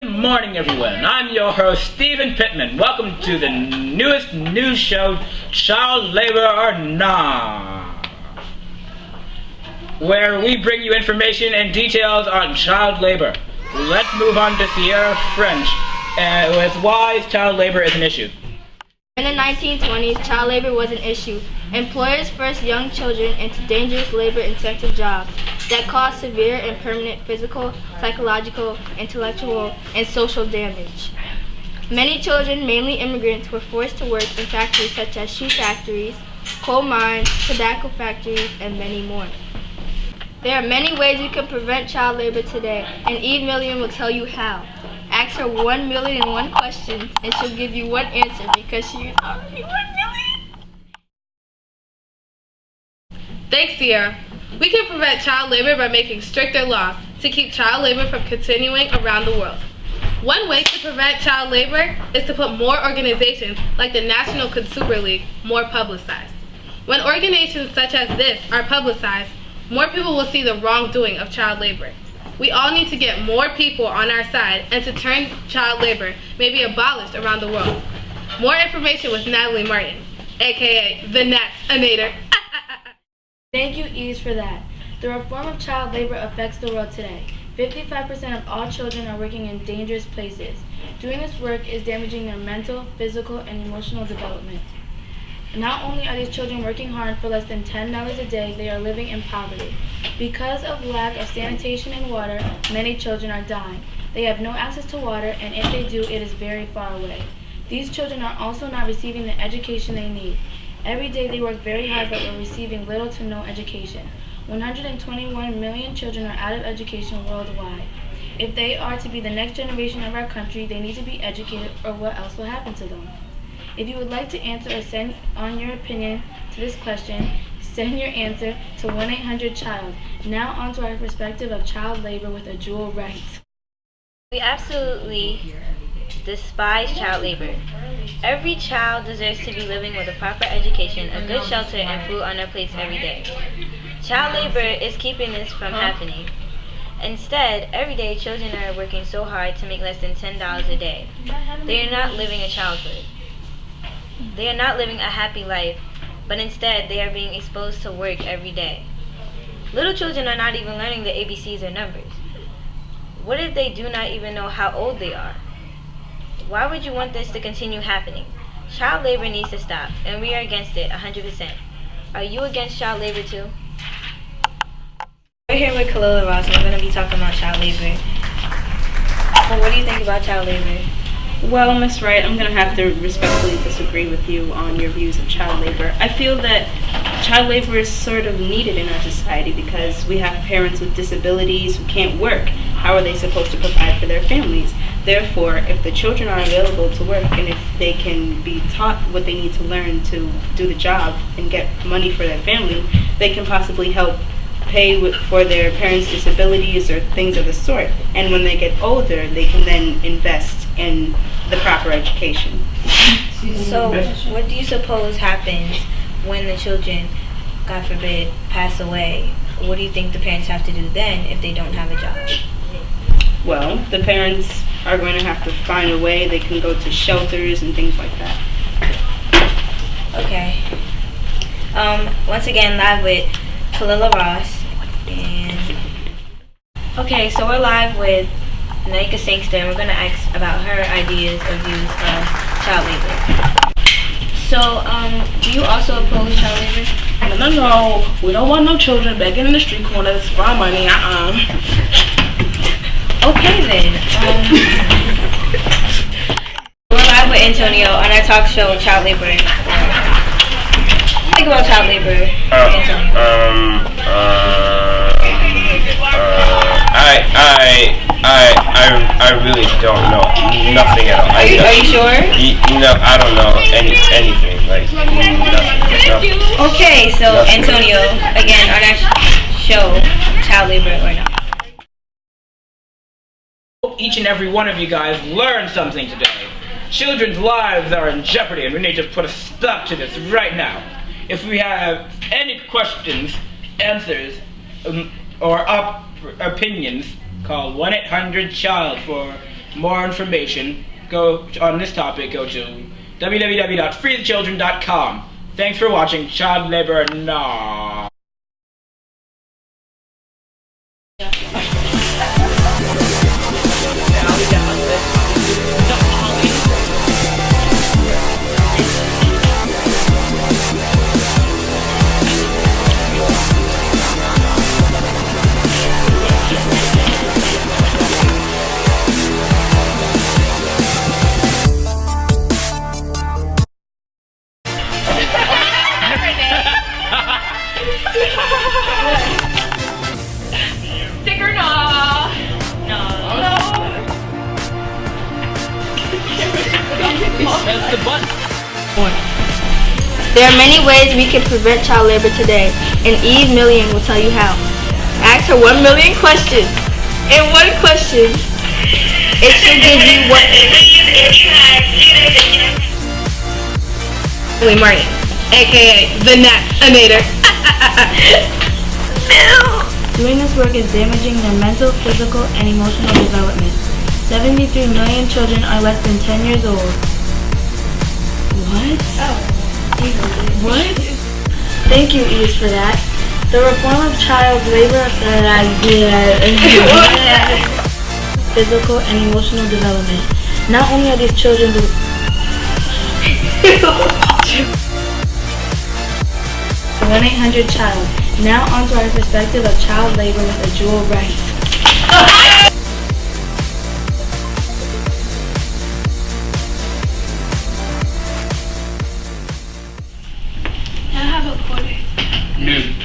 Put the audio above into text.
morning, everyone. I'm your host, Stephen Pittman. Welcome to the newest news show, Child Labor or Nah, where we bring you information and details on child labor. Let's move on to Sierra French with why child labor is an issue. In the 1920s, child labor was an issue. Employers forced young children into dangerous labor-intensive jobs that caused severe and permanent physical, psychological, intellectual, and social damage. Many children, mainly immigrants, were forced to work in factories such as shoe factories, coal mines, tobacco factories, and many more. There are many ways we can prevent child labor today, and Eve Million will tell you how. Ask her 1,000,001 questions, and she'll give you one answer because she is already 1,000,000. Thanks, Sierra. We can prevent child labor by making stricter laws to keep child labor from continuing around the world. One way to prevent child labor is to put more organizations like the National Consumer League more publicized. When organizations such as this are publicized, more people will see the wrongdoing of child labor. We all need to get more people on our side and to turn child labor may be abolished around the world. More information with Natalie Martin, aka the Nats-anator. Thank you, Eve, for that. The reform of child labor affects the world today. 55% of all children are working in dangerous places. Doing this work is damaging their mental, physical, and emotional development. Not only are these children working hard for less than $10 a day, they are living in poverty. Because of lack of sanitation and water, many children are dying. They have no access to water, and if they do, it is very far away. These children are also not receiving the education they need. Every day they work very hard but are receiving little to no education. 121 million children are out of education worldwide. If they are to be the next generation of our country, they need to be educated, or what else will happen to them? If you would like to answer or send on your opinion to this question, send your answer to 1-800-CHILD. Now on to our perspective of child labor with a dual rights. We absolutely despise child labor. Every child deserves to be living with a proper education, a good shelter, and food on their plates every day. Child labor is keeping this from happening. Instead, every day children are working so hard to make less than $10 a day. They are not living a childhood. They are not living a happy life, but instead they are being exposed to work every day. Little children are not even learning the ABCs or numbers. What if they do not even know how old they are? Why would you want this to continue happening? Child labor needs to stop, and we are against it 100%. Are you against child labor too? We're here with Kalila Ross, and we're going to be talking about child labor. So what do you think about child labor? Well, Miss Wright, I'm going to have to respectfully disagree with you on your views of child labor. I feel that child labor is sort of needed in our society because we have parents with disabilities who can't work. How are they supposed to provide for their families? Therefore, if the children are available to work and if they can be taught what they need to learn to do the job and get money for their family, they can possibly help pay for their parents' disabilities or things of the sort. And when they get older, they can then invest in the proper education. So, what do you suppose happens when the children, God forbid, pass away? What do you think the parents have to do then if they don't have a job? Well, the parents are going to have to find a way. They can go to shelters and things like that. Okay. Once again, live with Kalila Ross. And okay, so we're live with Naika Sangster, and we're going to ask about her ideas or views of child labor. So, do you also oppose child labor? No, we don't want no children begging in the street corners for our money, Okay then. We're live with Antonio on our talk show, Child Labor. Think about child labor, Antonio. I really don't know nothing at all. Are you sure? No, I don't know anything. Like nothing. Okay, so Antonio, again on our show, Child Labor or Not. Hope each and every one of you guys learned something today. Children's lives are in jeopardy, and we need to put a stop to this right now. If we have any questions, answers, or opinions, call 1-800-CHILD for more information on this topic, go to www.freethechildren.com. Thanks for watching Child Labor Nah. Stick or no? Press the button. There are many ways we can prevent child labor today, and Eve Million will tell you how. Ask her 1 million questions. In one question, it should give you what... Martin, aka the Natinator. Doing this work is damaging their mental, physical, and emotional development. 73 million children are less than 10 years old. What? What? Thank you, Eve, for that. The reform of child labor physical and emotional development. Not only are these children 1-800-CHILD. Now on to our perspective of child labor with a dual right. I have a quarter. Dude.